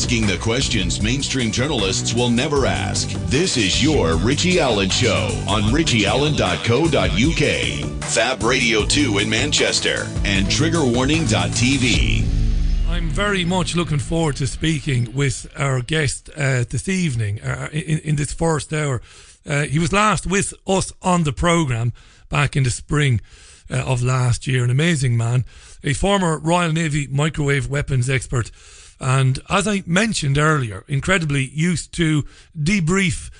asking the questions mainstream journalists will never ask. This is your Richie Allen Show on richieallen.co.uk, Fab Radio 2 in Manchester, and triggerwarning.tv. I'm very much looking forward to speaking with our guest this evening in this first hour. He was last with us on the programme back in the spring of last year. An amazing man, a former Royal Navy microwave weapons expert, and as I mentioned earlier, incredibly used to debrief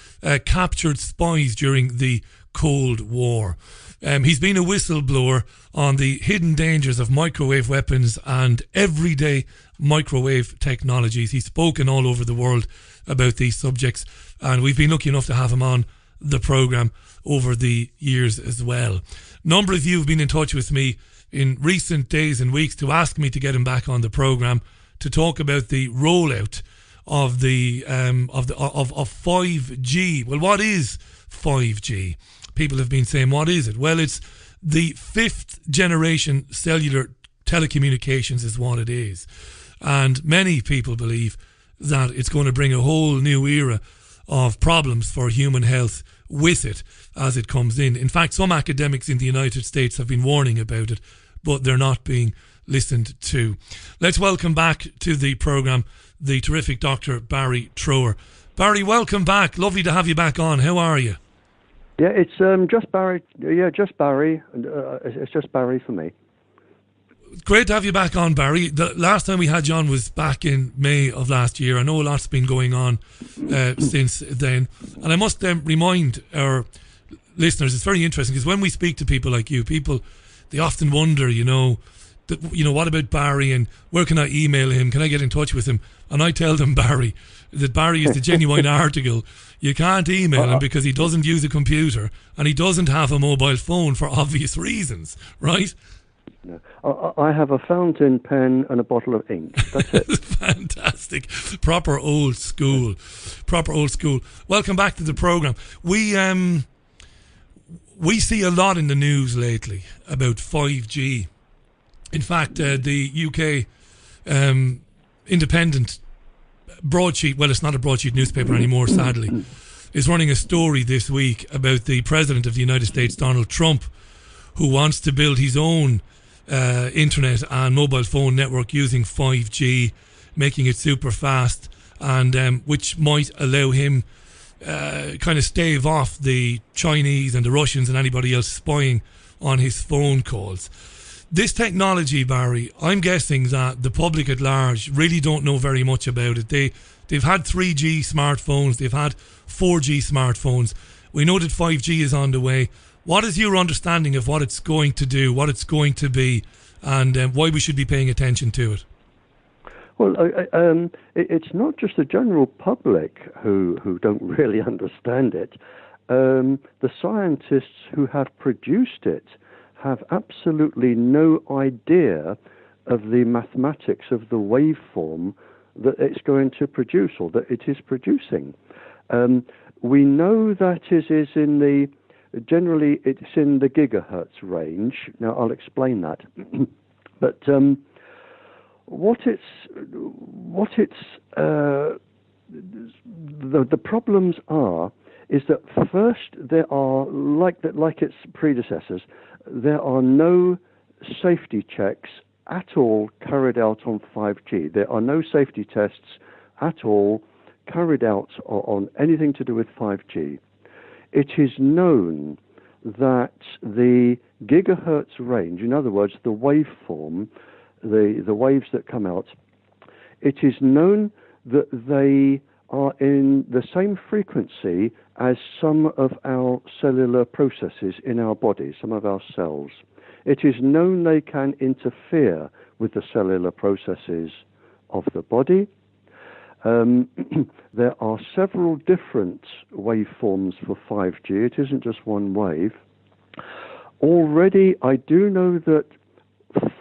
captured spies during the Cold War. He's been a whistleblower on the hidden dangers of microwave weapons and everyday microwave technologies. He's spoken all over the world about these subjects, and we've been lucky enough to have him on the programme over the years as well. A number of you have been in touch with me in recent days and weeks to ask me to get him back on the programme to talk about the rollout of the of 5G. Well, what is 5G? People have been saying, what is it? Well, it's the 5th generation cellular telecommunications is what it is. And many people believe that it's going to bring a whole new era of problems for human health with it as it comes in. In fact, some academics in the United States have been warning about it, but they're not being listened to. Let's welcome back to the programme the terrific Dr. Barrie Trower. Barrie, welcome back. Lovely to have you back on. How are you? Yeah, it's just Barrie. Yeah, just Barrie. It's just Barrie for me. Great to have you back on, Barrie. The last time we had you on was back in May of last year. I know a lot's been going on since then. And I must remind our listeners, it's very interesting because when we speak to people like you, they often wonder, what about Barrie and where can I email him? Can I get in touch with him? And I tell them, Barrie, that Barrie is the genuine article. You can't email him because he doesn't use a computer and he doesn't have a mobile phone for obvious reasons, right? No. I have a fountain pen and a bottle of ink. That's it. Fantastic. Proper old school. Welcome back to the programme. We see a lot in the news lately about 5G. In fact, the UK independent broadsheet, well, it's not a broadsheet newspaper anymore, sadly, is running a story this week about the President of the United States, Donald Trump, who wants to build his own internet and mobile phone network using 5G, making it super fast, and which might allow him kind of stave off the Chinese and the Russians and anybody else spying on his phone calls. This technology, Barrie, I'm guessing that the public at large really don't know very much about it. They've had 3G smartphones, they've had 4G smartphones. We know that 5G is on the way. What is your understanding of what it's going to do, what it's going to be, and why we should be paying attention to it? Well, it's not just the general public who don't really understand it. The scientists who have produced it have absolutely no idea of the mathematics of the waveform that it's going to produce or that it is producing. We know that it is generally it's in the gigahertz range. Now I'll explain that. But the problems are is that first there are like its predecessors, there are no safety checks at all carried out on 5G. There are no safety tests at all carried out on anything to do with 5G. It is known that the gigahertz range, in other words, the waveform, the waves that come out, it is known that they are in the same frequency as some of our cellular processes in our body, some of our cells. It is known they can interfere with the cellular processes of the body. There are several different waveforms for 5G. It isn't just one wave. Already, I do know that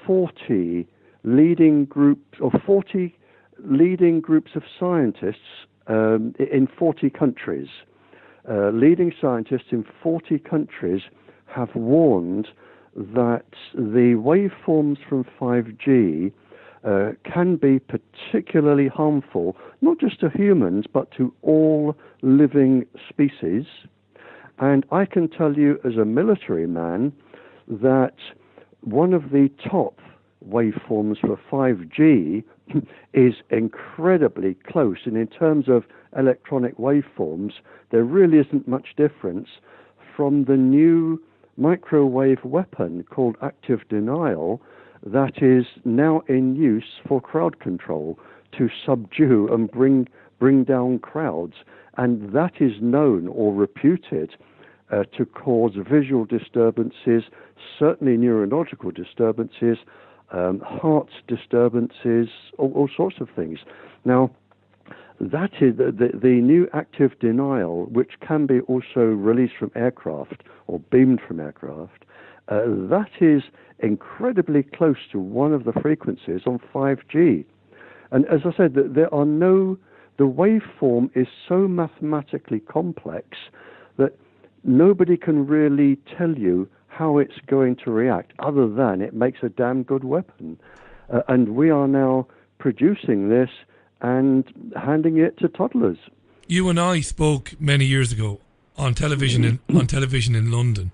40 leading groups of scientists in 40 countries, leading scientists in 40 countries have warned that the waveforms from 5G can be particularly harmful, not just to humans, but to all living species. And I can tell you as a military man that one of the top waveforms for 5G is incredibly close. And in terms of electronic waveforms, there really isn't much difference from the new microwave weapon called active denial that is now in use for crowd control to subdue and bring down crowds. And that is known or reputed to cause visual disturbances, certainly neurological disturbances, heart disturbances, all sorts of things. Now, that is the new active denial, which can be also released from aircraft or beamed from aircraft. That is incredibly close to one of the frequencies on 5G. And as I said, the waveform is so mathematically complex that nobody can really tell you how it's going to react, other than it makes a damn good weapon. And we are now producing this and handing it to toddlers. You and I spoke many years ago on television in London,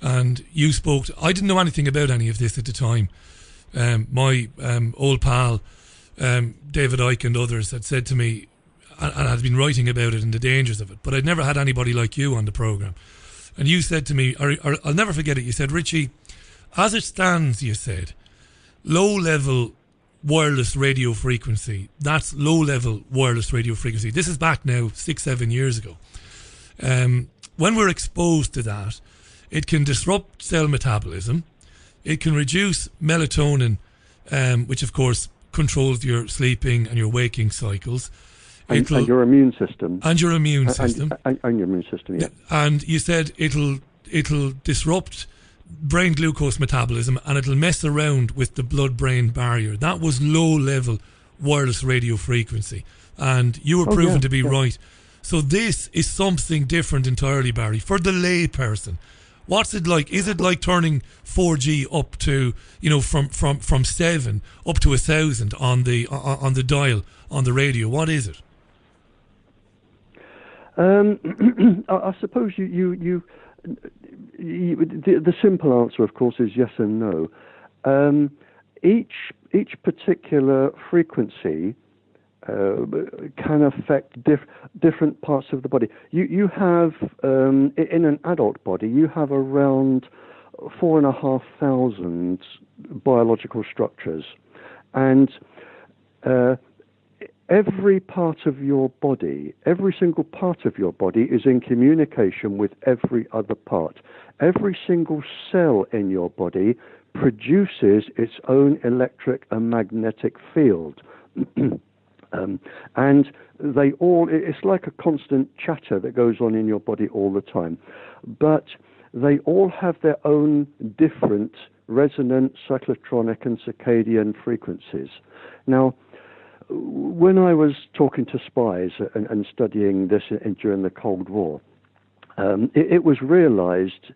and you spoke. I didn't know anything about any of this at the time. My old pal David Icke and others had said to me, and had been writing about it and the dangers of it, but I'd never had anybody like you on the programme. And you said to me, or I'll never forget it, you said, Richie, as it stands, you said, low-level wireless radio frequency, that's low-level wireless radio frequency. This is back now 6-7 years ago. When we're exposed to that, it can disrupt cell metabolism, it can reduce melatonin, which of course controls your sleeping and your waking cycles. And your immune system. And your immune system. And your immune system, yeah. And you said it'll disrupt brain glucose metabolism and it'll mess around with the blood-brain barrier. That was low-level wireless radio frequency. And you were proven to be right. So this is something different entirely, Barry, for the lay person. What's it like? Is it like turning 4G up to, from 7 up to 1,000 on the dial on the radio? What is it? I suppose the simple answer, of course, is yes and no. Each particular frequency can affect different parts of the body. You have in an adult body, you have around 4,500 biological structures, and every part of your body, every single part of your body is in communication with every other part. Every single cell in your body produces its own electric and magnetic field. And it's like a constant chatter that goes on in your body all the time. But they all have their own different resonant, cyclotronic, and circadian frequencies. Now, when I was talking to spies and studying this during the Cold War, it was realized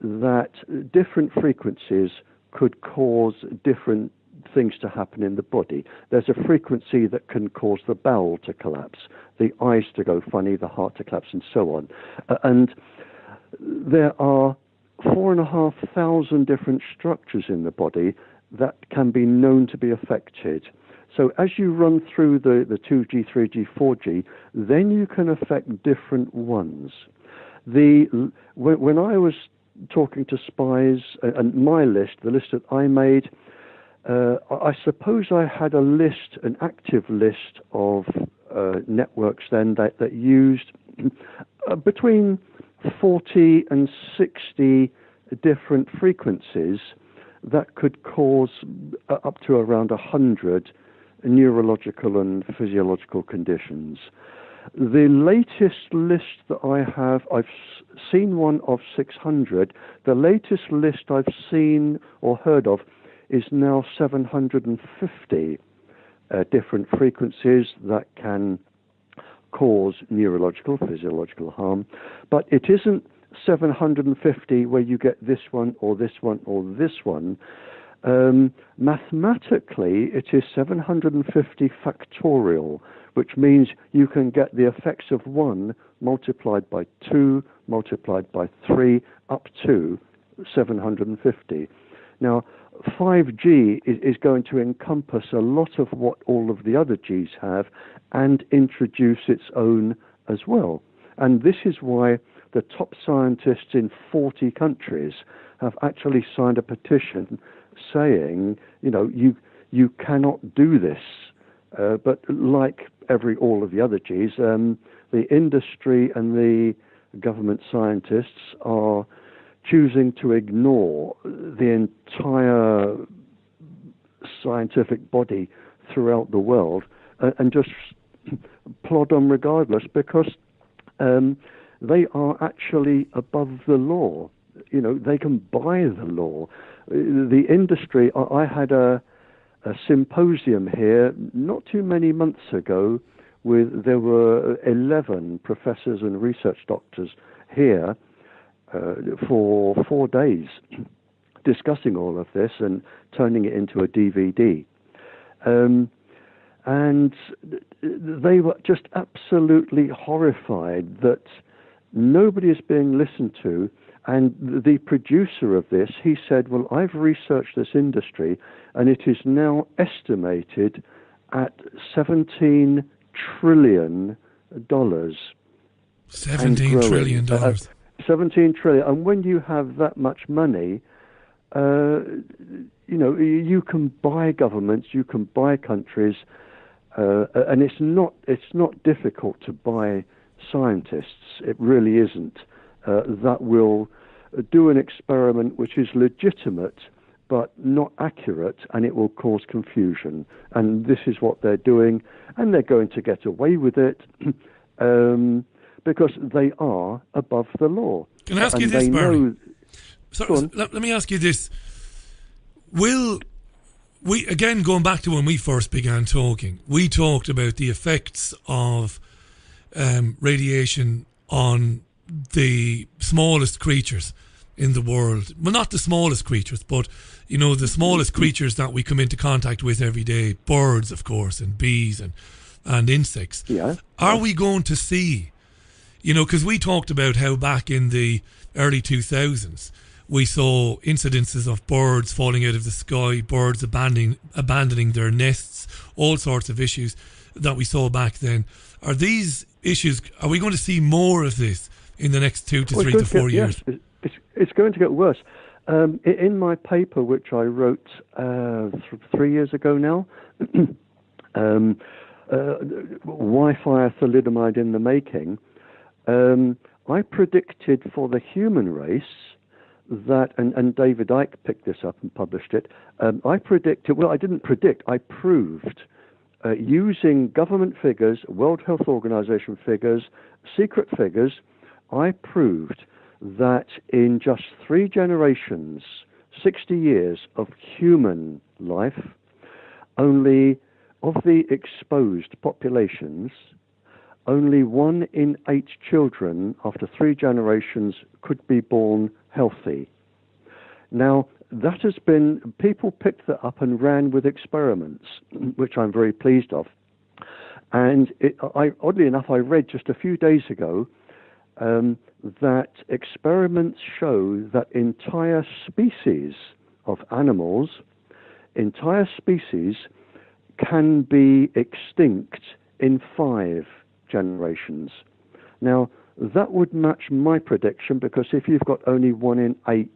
that different frequencies could cause different things to happen in the body. There's a frequency that can cause the bowel to collapse, the eyes to go funny, the heart to collapse, and so on. And there are 4,500 different structures in the body that can be known to be affected. So as you run through the 2G, 3G, 4G, then you can affect different ones. When I was talking to spies, and my list, the list that I made, I suppose I had an active list of networks then that used between 40 and 60 different frequencies that could cause up to around 100 neurological and physiological conditions. The latest list that I have, I've seen one of 600. The latest list I've seen or heard of is now 750 different frequencies that can cause neurological, physiological harm. But it isn't 750 where you get this one or this one or this one. Mathematically, it is 750 factorial, which means you can get the effects of 1 multiplied by 2, multiplied by 3, up to 750. Now, 5G is going to encompass a lot of what all of the other Gs have and introduce its own as well. And this is why the top scientists in 40 countries have actually signed a petition saying, you cannot do this. But like all of the other Gs, the industry and the government scientists are choosing to ignore the entire scientific body throughout the world and just plod on regardless, because they are actually above the law. They can buy the law. The industry, I had a symposium here not too many months ago there were 11 professors and research doctors here for 4 days discussing all of this and turning it into a DVD. And they were just absolutely horrified that nobody is being listened to. And the producer of this, he said, well, I've researched this industry, and it is now estimated at $17 trillion. $17 trillion. 17 trillion. And when you have that much money, you can buy governments, you can buy countries, and it's not difficult to buy scientists. It really isn't. That will do an experiment which is legitimate but not accurate, and it will cause confusion. And this is what they're doing, and they're going to get away with it because they are above the law. Can I ask you this, Barrie? Let me ask you this. Will we, again, going back to when we first began talking, we talked about the effects of radiation on the smallest creatures in the world. Well, not the smallest creatures, but the smallest creatures that we come into contact with every day. Birds, of course, and bees and insects. Yeah. Are we going to see, because we talked about how back in the early 2000s we saw incidences of birds falling out of the sky, birds abandoning their nests, all sorts of issues that we saw back then. Are these issues, are we going to see more of this in the next 2 to 3 to 4 years? Yes, it's going to get worse. In my paper, which I wrote 3 years ago now, Wi-Fi thalidomide in the making, I predicted for the human race that, and David Icke picked this up and published it, I didn't predict, I proved, using government figures, World Health Organization figures, secret figures, I proved that in just 3 generations, 60 years of human life, only of the exposed populations, only 1 in 8 children after 3 generations could be born healthy. Now, that has been, people picked that up and ran with experiments, which I'm very pleased of. And oddly enough, I read just a few days ago that experiments show that entire species of animals, entire species can be extinct in 5 generations. Now, that would match my prediction, because if you've got only 1 in 8,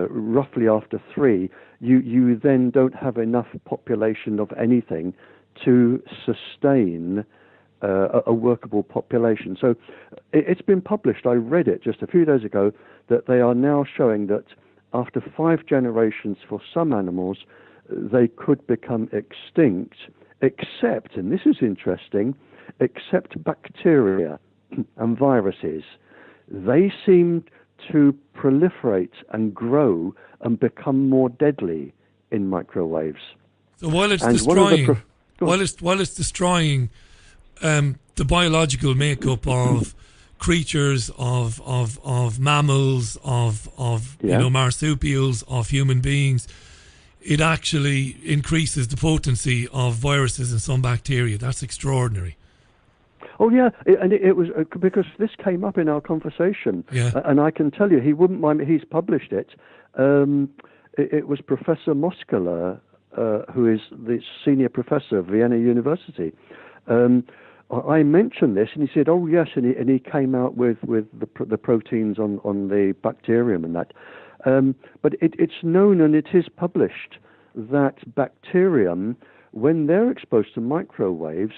roughly after 3, you then don't have enough population of anything to sustain a workable population. So it's been published, I read it just a few days ago, that they are now showing that after 5 generations for some animals, they could become extinct, except, and this is interesting, except bacteria and viruses. They seem to proliferate and grow and become more deadly in microwaves. So while it's destroying, while it's destroying the biological makeup of creatures, of mammals, of marsupials, of human beings, it actually increases the potency of viruses and some bacteria. That's extraordinary. Oh yeah, it was because this came up in our conversation, and I can tell you he wouldn't mind. He's published it. It was Professor Moskala, who is the senior professor of Vienna University. I mentioned this, and he said, "Oh yes," and he came out with the proteins on the bacterium and that. But it's known and it is published that bacterium, when they're exposed to microwaves,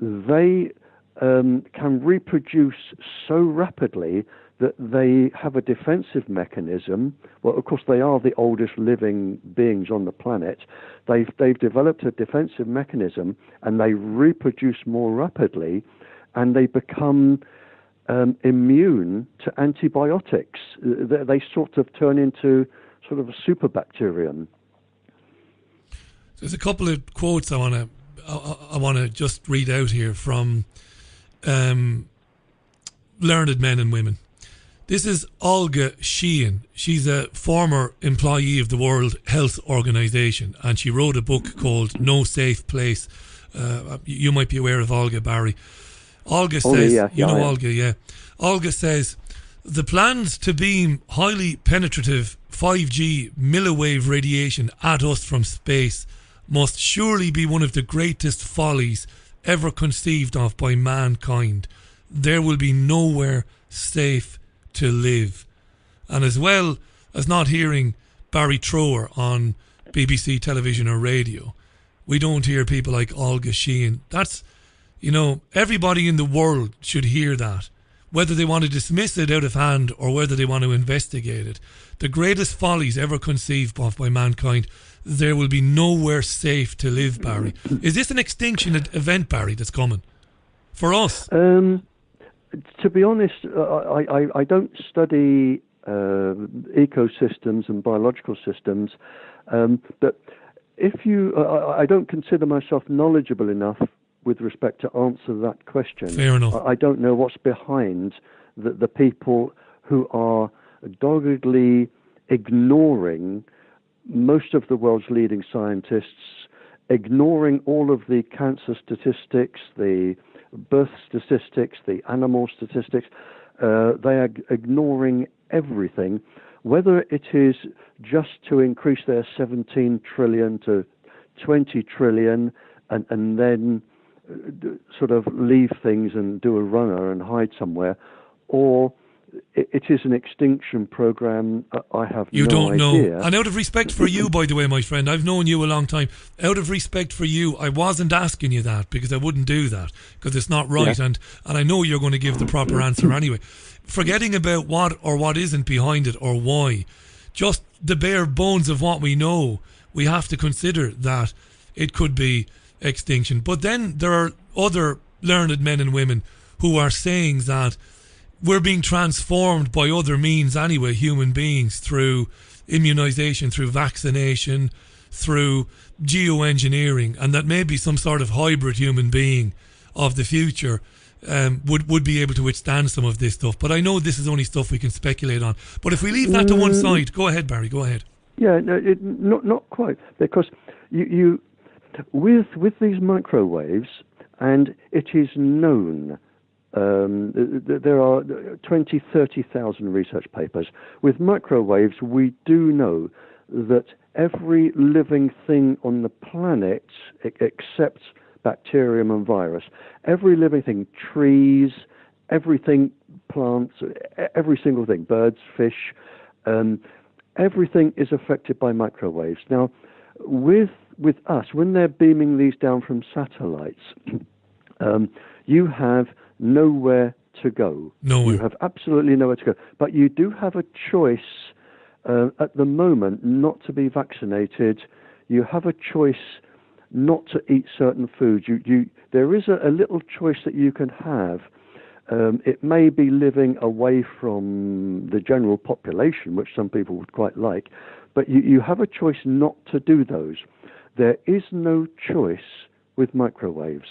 they can reproduce so rapidly that they have a defensive mechanism. Well, of course, they are the oldest living beings on the planet. They've developed a defensive mechanism, and they reproduce more rapidly, and they become immune to antibiotics. They sort of turn into sort of a superbacterium. There's a couple of quotes I want to just read out here from learned men and women. This is Olga Sheehan. She's a former employee of the World Health Organization, and she wrote a book called No Safe Place. You might be aware of Olga, Barry. Olga says, Olga, Olga says, the plans to beam highly penetrative 5G milliwave radiation at us from space must surely be one of the greatest follies ever conceived of by mankind. There will be nowhere safe to live. And as well as not hearing Barrie Trower on BBC television or radio, we don't hear people like Olga Sheehan. That's, everybody in the world should hear that, whether they want to dismiss it out of hand or whether they want to investigate it. The greatest follies ever conceived of by mankind. There will be nowhere safe to live, Barry. Is this an extinction event, Barry, that's coming for us? To be honest, I don't study ecosystems and biological systems, but I don't consider myself knowledgeable enough with respect to answer that question. Fair enough. I don't know what's behind the people who are doggedly ignoring most of the world's leading scientists, ignoring all of the cancer statistics, the birth statistics, the animal statistics. They are ignoring everything, whether it is just to increase their 17 trillion to 20 trillion and then sort of leave things and do a runner and hide somewhere, or it is an extinction program. I have you no idea. You don't know. And out of respect for you, by the way, my friend, I've known you a long time. Out of respect for you, I wasn't asking you that because I wouldn't do that because it's not right. Yeah. And I know you're going to give the proper answer anyway. Forgetting about what or what isn't behind it or why, just the bare bones of what we know, we have to consider that it could be extinction. But then there are other learned men and women who are saying that we're being transformed by other means anyway, human beings, through immunization, through vaccination, through geoengineering, and that maybe some sort of hybrid human being of the future would be able to withstand some of this stuff. But I know this is only stuff we can speculate on. But if we leave that to one side, go ahead, Barry, go ahead. Yeah, no, not quite, because you with these microwaves, and it is known. There are 20, 30,000 research papers. With microwaves, we do know that every living thing on the planet, except bacterium and virus, every living thing, trees, everything, plants, every single thing, birds, fish, everything is affected by microwaves. Now, with us, when they're beaming these down from satellites, you have nowhere to go. Nowhere. You have absolutely nowhere to go. But you do have a choice at the moment not to be vaccinated. You have a choice not to eat certain foods. There is a little choice that you can have. It may be living away from the general population, which some people would quite like, but you have a choice not to do those. There is no choice with microwaves.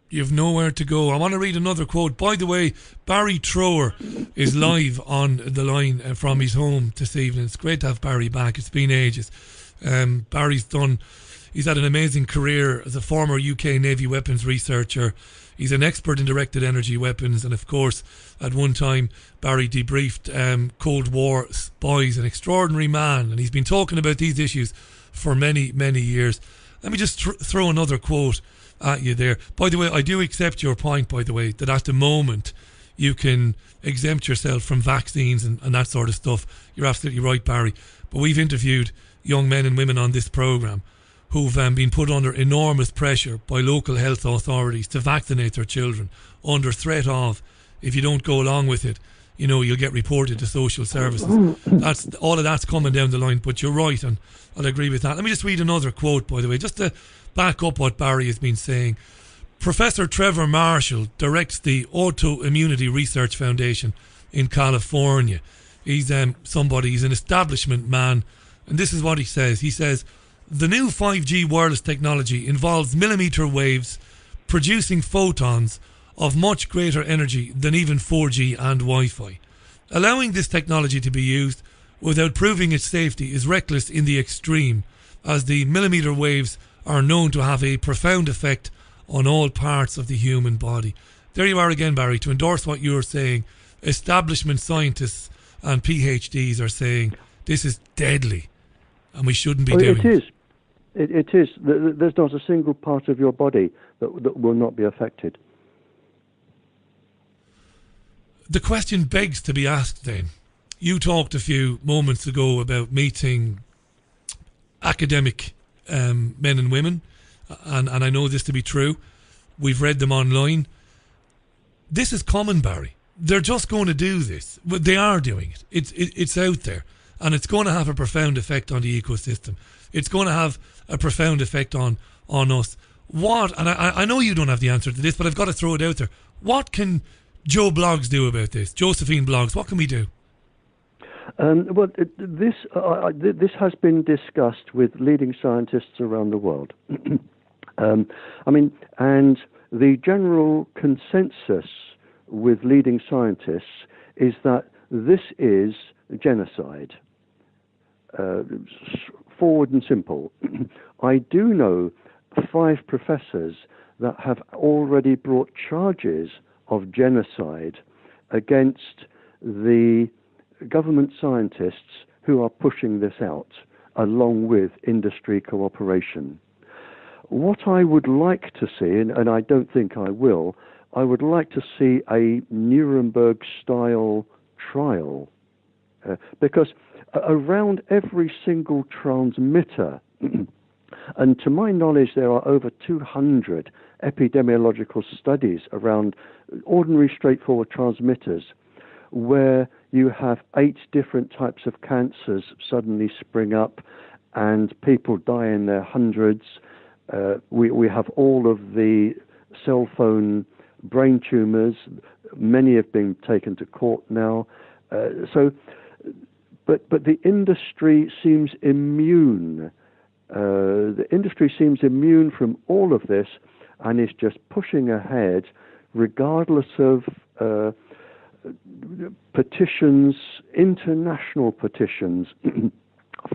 You've nowhere to go. I want to read another quote. By the way, Barrie Trower is live on the line from his home this evening. It's great to have Barry back. It's been ages. He's had an amazing career as a former UK Navy weapons researcher. He's an expert in directed energy weapons, and of course, at one time, Barrie debriefed Cold War spies. An extraordinary man, and he's been talking about these issues for many, many years. Let me just throw another quote at you there. By the way, I do accept your point, by the way, that at the moment you can exempt yourself from vaccines and that sort of stuff. You're absolutely right, Barrie. But we've interviewed young men and women on this programme who've been put under enormous pressure by local health authorities to vaccinate their children under threat of, if you don't go along with it, you'll get reported to social services. All of that's coming down the line, but you're right, and I'll agree with that. Let me just read another quote, by the way, just to back up what Barrie has been saying. Professor Trevor Marshall directs the Autoimmunity Research Foundation in California. He's he's an establishment man, and this is what he says. He says, the new 5G wireless technology involves millimeter waves producing photons of much greater energy than even 4G and Wi-Fi. Allowing this technology to be used without proving its safety is reckless in the extreme, as the millimeter waves are known to have a profound effect on all parts of the human body. There you are again, Barrie, to endorse what you're saying. Establishment scientists and PhDs are saying this is deadly and we shouldn't be doing it. It is. There's not a single part of your body that will not be affected. The question begs to be asked then. You talked a few moments ago about meeting academic men and women, and I know this to be true. We've read them online. This is common, Barrie. They're just going to do this. But they are doing it. It's out there, and it's going to have a profound effect on the ecosystem. It's going to have a profound effect on us. What, and I know you don't have the answer to this, but I've got to throw it out there. What can Joe Bloggs do about this? Josephine Bloggs, what can we do? This has been discussed with leading scientists around the world. And the general consensus with leading scientists is that this is genocide. Forward and simple. I do know 5 professors that have already brought charges of genocide against the government scientists who are pushing this out, along with industry cooperation. What I would like to see, and I don't think I will, I would like to see a Nuremberg-style trial, because around every single transmitter, and to my knowledge there are over 200 epidemiological studies around ordinary straightforward transmitters, where you have 8 different types of cancers suddenly spring up and people die in their hundreds. We have all of the cell phone brain tumors. Many have been taken to court now. But the industry seems immune. The industry seems immune from all of this and is just pushing ahead regardless of petitions, international petitions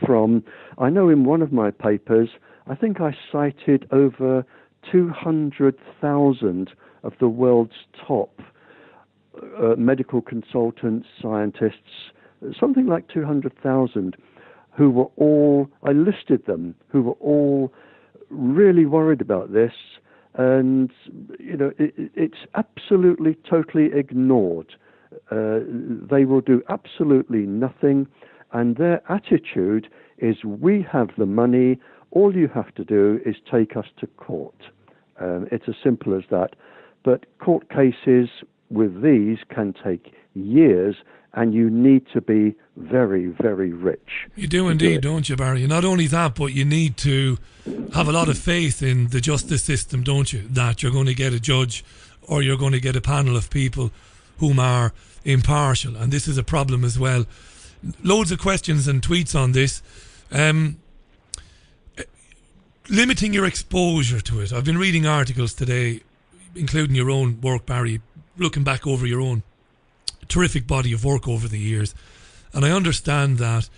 from, I know in one of my papers, I think I cited over 200,000 of the world's top medical consultants, scientists, something like 200,000, who were all, I listed them, who were all really worried about this. And, it's absolutely, totally ignored. They will do absolutely nothing. And their attitude is, we have the money, all you have to do is take us to court. It's as simple as that. But court cases with these can take years, and you need to be very, very rich. You do indeed, don't you, Barrie? Not only that, but you need to have a lot of faith in the justice system, don't you? That you're going to get a judge or you're going to get a panel of people whom are impartial. And this is a problem as well. Loads of questions and tweets on this. Limiting your exposure to it. I've been reading articles today, including your own work, Barrie, looking back over your own terrific body of work over the years, and I understand that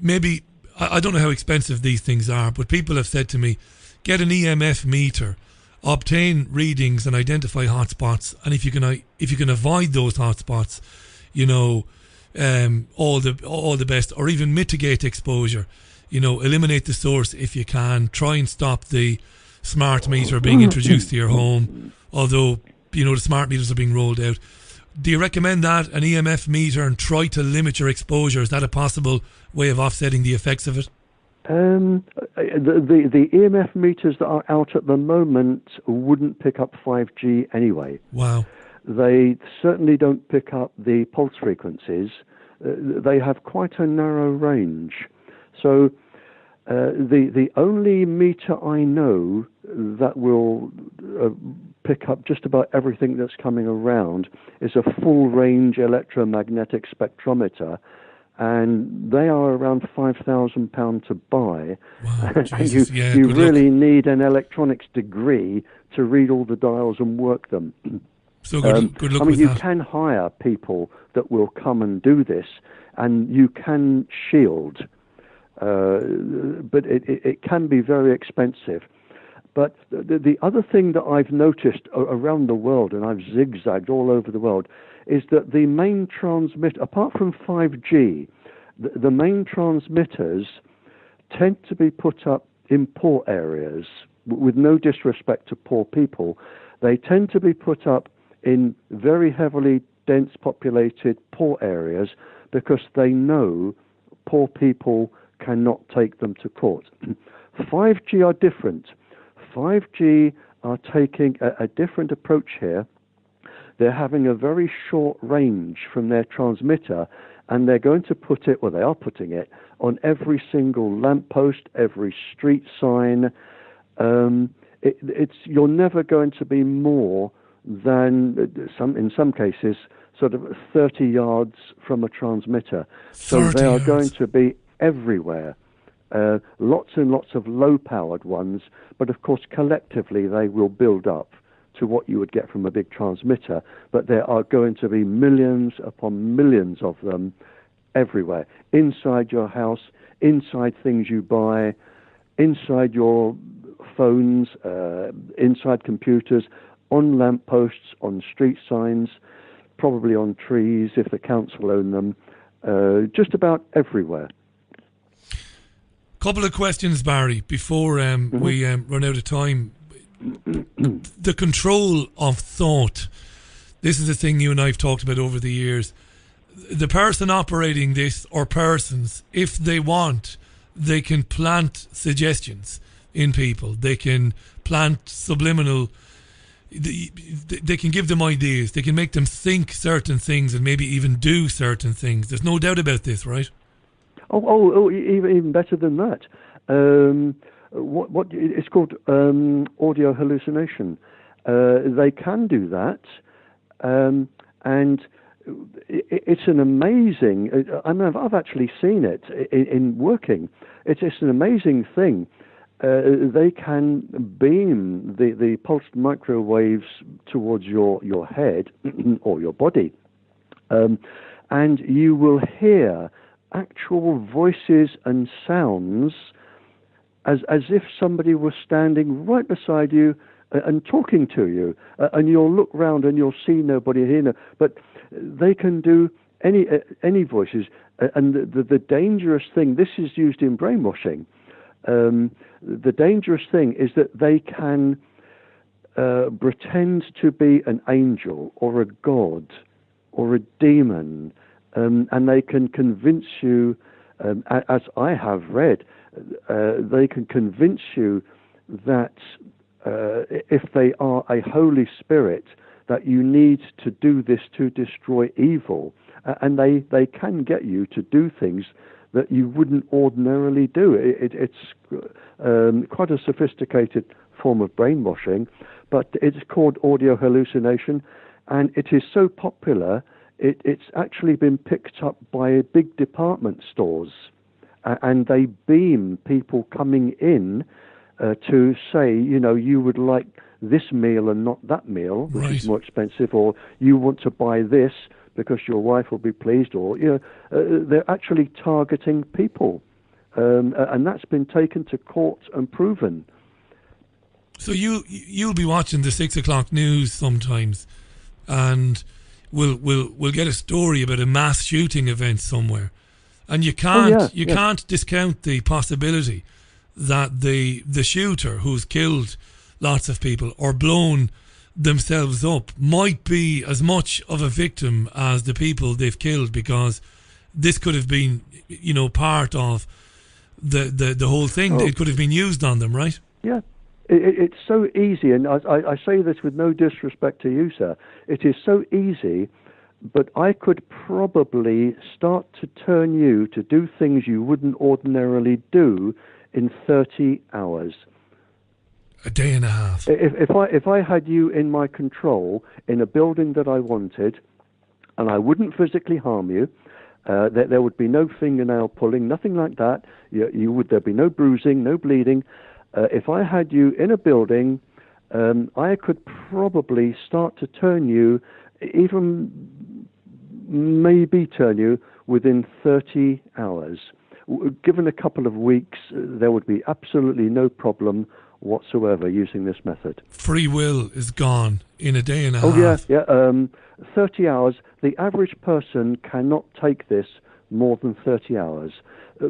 maybe I don't know how expensive these things are, but people have said to me, get an EMF meter, obtain readings and identify hotspots, and if you can avoid those hotspots, all the best, or even mitigate exposure. Eliminate the source if you can. Try and stop the smart meter being introduced to your home, although the smart meters are being rolled out. Do you recommend that, an EMF meter, and try to limit your exposure? Is that a possible way of offsetting the effects of it? The EMF meters that are out at the moment wouldn't pick up 5G anyway. Wow. They certainly don't pick up the pulse frequencies. They have quite a narrow range. So the only meter I know that will pick up just about everything that's coming around is a full-range electromagnetic spectrometer, and they are around £5,000 to buy. Wow, and you really need an electronics degree to read all the dials and work them. So good luck with you that. can hire people that will come and do this, and you can shield, but it can be very expensive. But the other thing that I've noticed around the world, and I've zigzagged all over the world, is that the main transmit, apart from 5G, the main transmitters tend to be put up in poor areas. With no disrespect to poor people, they tend to be put up in very heavily dense populated poor areas because they know poor people cannot take them to court. 5G are different. 5G are taking a different approach here. They're having a very short range from their transmitter, and they're going to put it, well, they are putting it, on every single lamppost, every street sign. You're never going to be more than, in some cases, sort of 30 yards from a transmitter. So they are going to be everywhere. Lots and lots of low-powered ones, but of course collectively they will build up to what you would get from a big transmitter. But there are going to be millions upon millions of them everywhere, inside your house, inside things you buy, inside your phones, inside computers, on lampposts, on street signs, probably on trees if the council own them, just about everywhere. Couple of questions, Barry, before we run out of time. The control of thought. This is a thing you and I have talked about over the years. The person operating this, or persons, if they want, they can plant suggestions in people. They can plant subliminal. They can give them ideas. They can make them think certain things and maybe even do certain things. There's no doubt about this, right? Oh, even better than that. What it's called audio hallucination. They can do that, and it's an amazing. I've actually seen it in working. It's an amazing thing. They can beam the pulsed microwaves towards your head or your body, and you will hear actual voices and sounds as if somebody was standing right beside you and talking to you, and you'll look round and you'll see nobody here. But they can do any voices, and the dangerous thing, this is used in brainwashing, the dangerous thing is that they can pretend to be an angel or a god or a demon, and they can convince you, as I have read, they can convince you that if they are a Holy Spirit, that you need to do this to destroy evil. And they can get you to do things that you wouldn't ordinarily do. It's quite a sophisticated form of brainwashing, but it's called audio hallucination, and it is so popular, it's actually been picked up by big department stores, and they beam people coming in to say, you would like this meal and not that meal, which is more expensive, or you want to buy this because your wife will be pleased, or they're actually targeting people. and that's been taken to court and proven. So you'll be watching the 6 o'clock news sometimes, and we'll get a story about a mass shooting event somewhere, and you can't discount the possibility that the shooter who's killed lots of people or blown themselves up might be as much of a victim as the people they've killed, because this could have been, part of the whole thing. It could have been used on them, right? Yeah. It's so easy, and I say this with no disrespect to you, sir. It is so easy, but I could probably start to turn you to do things you wouldn't ordinarily do in 30 hours. A day and a half. If I had you in my control in a building that I wanted, and I wouldn't physically harm you, there would be no fingernail pulling, nothing like that. There'd be no bruising, no bleeding. If I had you in a building, I could probably start to turn you, even maybe turn you within 30 hours. Given a couple of weeks, there would be absolutely no problem whatsoever using this method. Free will is gone in a day and a half. Yeah. 30 hours. The average person cannot take this more than 30 hours.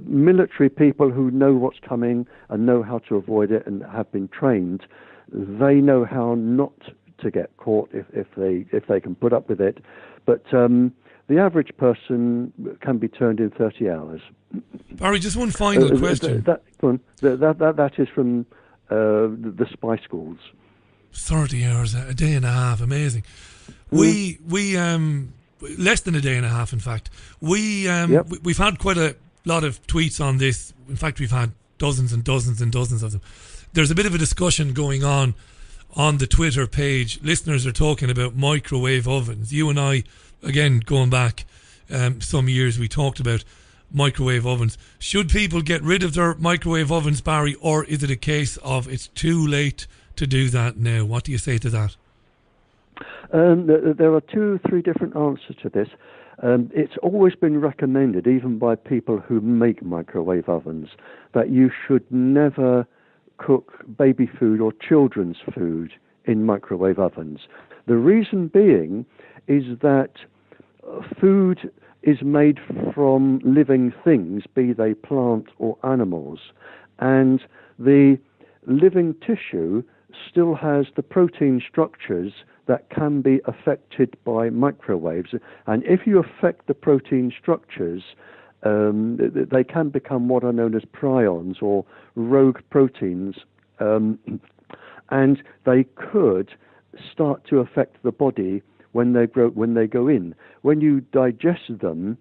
Military people who know what's coming and know how to avoid it and have been trained, they know how not to get caught if they can put up with it. But the average person can be turned in 30 hours. Barry, just one final question. That is from the spy schools. 30 hours, a day and a half, amazing. We less than a day and a half, in fact. We've had quite a lot of tweets on this. In fact, we've had dozens and dozens and dozens of them. There's a bit of a discussion going on the Twitter page. Listeners are talking about microwave ovens. You and I, again, going back some years, we talked about microwave ovens. Should people get rid of their microwave ovens, Barry, or is it a case of it's too late to do that now? What do you say to that? There are 2 or 3 different answers to this. It's always been recommended, even by people who make microwave ovens, that you should never cook baby food or children's food in microwave ovens. The reason being is that food is made from living things, be they plant or animals, and the living tissue still has the protein structures that can be affected by microwaves. And if you affect the protein structures, they can become what are known as prions or rogue proteins, and they could start to affect the body when they go in. When you digest them,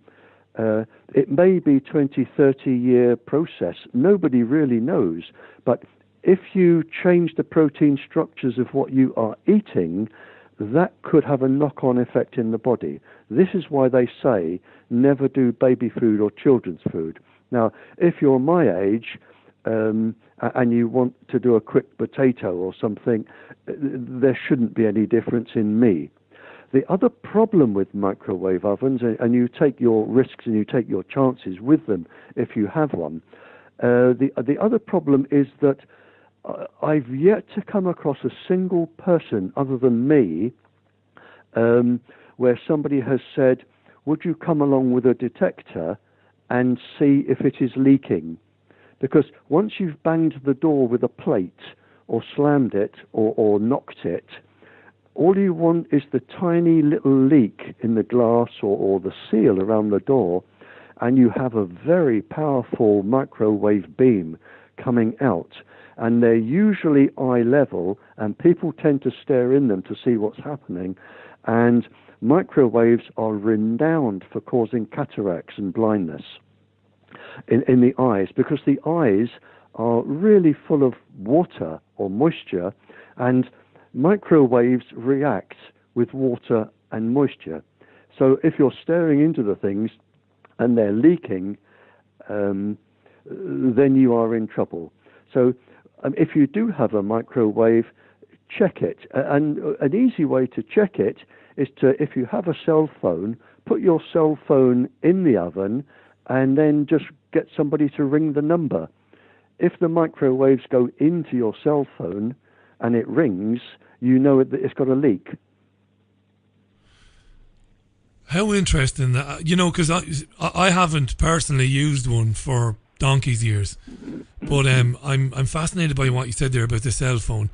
it may be 20, 30-year process. Nobody really knows. But if you change the protein structures of what you are eating, that could have a knock-on effect in the body. This is why they say never do baby food or children's food. Now, if you're my age and you want to do a quick potato or something, there shouldn't be any difference in me. The other problem with microwave ovens, and you take your risks and you take your chances with them if you have one, the other problem is that I've yet to come across a single person other than me where somebody has said, would you come along with a detector and see if it is leaking? Because once you've banged the door with a plate or slammed it or knocked it, all you want is the tiny little leak in the glass or the seal around the door, and you have a very powerful microwave beam coming out. And they're usually eye level, and people tend to stare in them to see what's happening. And microwaves are renowned for causing cataracts and blindness in the eyes, because the eyes are really full of water or moisture, and microwaves react with water and moisture. So if you're staring into the things and they're leaking, then you are in trouble. So if you do have a microwave, check it. And an easy way to check it is if you have a cell phone, put your cell phone in the oven and then just get somebody to ring the number. If the microwaves go into your cell phone and it rings, you know that it's got a leak. How interesting that, because I haven't personally used one for donkey's years, but I'm fascinated by what you said there about the cell phone.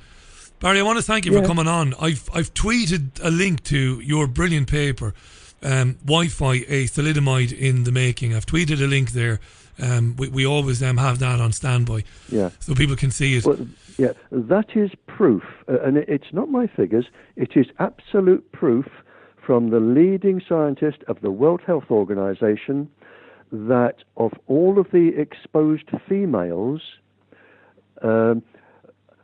Barry, I want to thank you for coming on. I've tweeted a link to your brilliant paper, Wi-Fi, a thalidomide in the making. I've tweeted a link there. We always have that on standby, so people can see it. Well, that is proof, and it's not my figures. It is absolute proof from the leading scientist of the World Health Organization that of all of the exposed females, around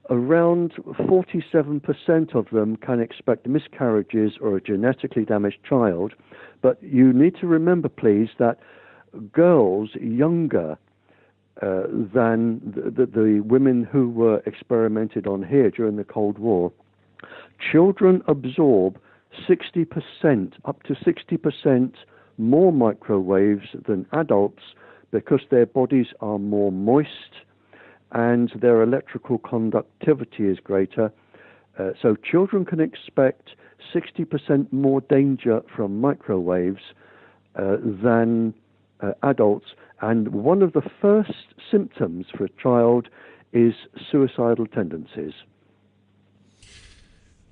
47% of them can expect miscarriages or a genetically damaged child. But you need to remember, please, that girls younger than the women who were experimented on here during the Cold War, children absorb 60%, up to 60% more microwaves than adults because their bodies are more moist and their electrical conductivity is greater. So children can expect 60% more danger from microwaves than adults. And one of the first symptoms for a child is suicidal tendencies.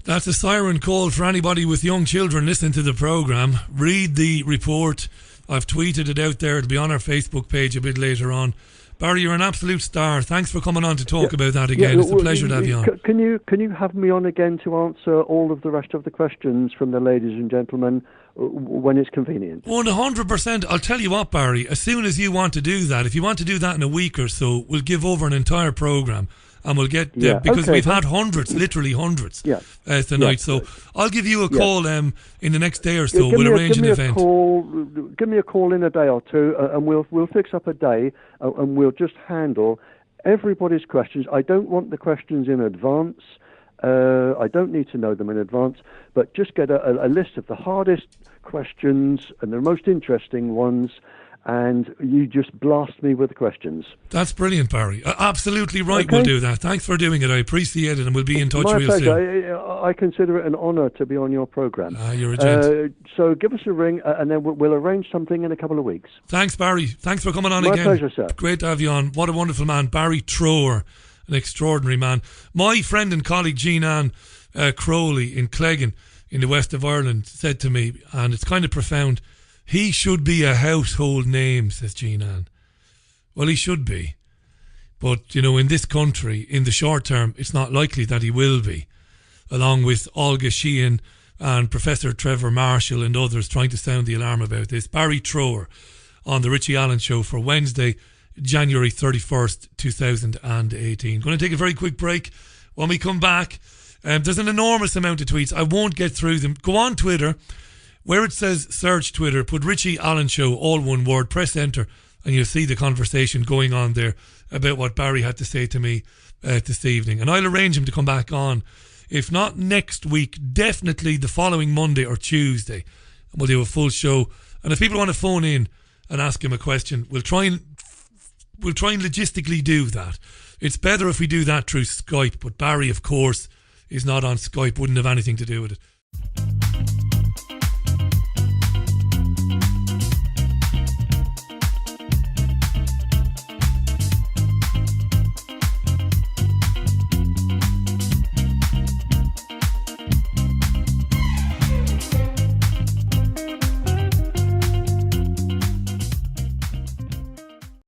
That's a siren call for anybody with young children listening to the programme. Read the report. I've tweeted it out there. It'll be on our Facebook page a bit later on. Barry, you're an absolute star. Thanks for coming on to talk about that again. It's a pleasure to have you on. Can you have me on again to answer all of the rest of the questions from the ladies and gentlemen when it's convenient? 100%. I'll tell you what, Barry, as soon as you want to do that, if you want to do that in a week or so, we'll give over an entire programme. And we'll get because we've had hundreds, literally hundreds tonight. So I'll give you a call in the next day or so. We'll arrange an event. Give me a call in a day or two, and we'll fix up a day, and we'll just handle everybody's questions. I don't want the questions in advance. I don't need to know them in advance, but just get a list of the hardest questions and the most interesting ones, and you just blast me with the questions. That's brilliant, Barry. Absolutely right, we'll do that. Thanks for doing it. I appreciate it, and we'll be in touch real soon. I consider it an honour to be on your programme. You're a gent. So give us a ring, and then we'll arrange something in a couple of weeks. Thanks, Barry. Thanks for coming on again. My pleasure, sir. Great to have you on. What a wonderful man. Barrie Trower, an extraordinary man. My friend and colleague Jean-Anne Crowley in Cleggan in the west of Ireland said to me, and it's kind of profound, he should be a household name, says Jean-Anne. Well, he should be. But, in this country, in the short term, it's not likely that he will be. Along with Olga Sheehan and Professor Trevor Marshall and others trying to sound the alarm about this. Barrie Trower on the Richie Allen Show for Wednesday, January 31st, 2018. Going to take a very quick break. When we come back, there's an enormous amount of tweets. I won't get through them. Go on Twitter. Where it says search Twitter, put Richie Allen Show, all one word, press enter, and you'll see the conversation going on there about what Barry had to say to me this evening. And I'll arrange him to come back on, if not next week, definitely the following Monday or Tuesday. And we'll do a full show. And if people want to phone in and ask him a question, we'll try and logistically do that. It's better if we do that through Skype, but Barry, of course, is not on Skype, wouldn't have anything to do with it.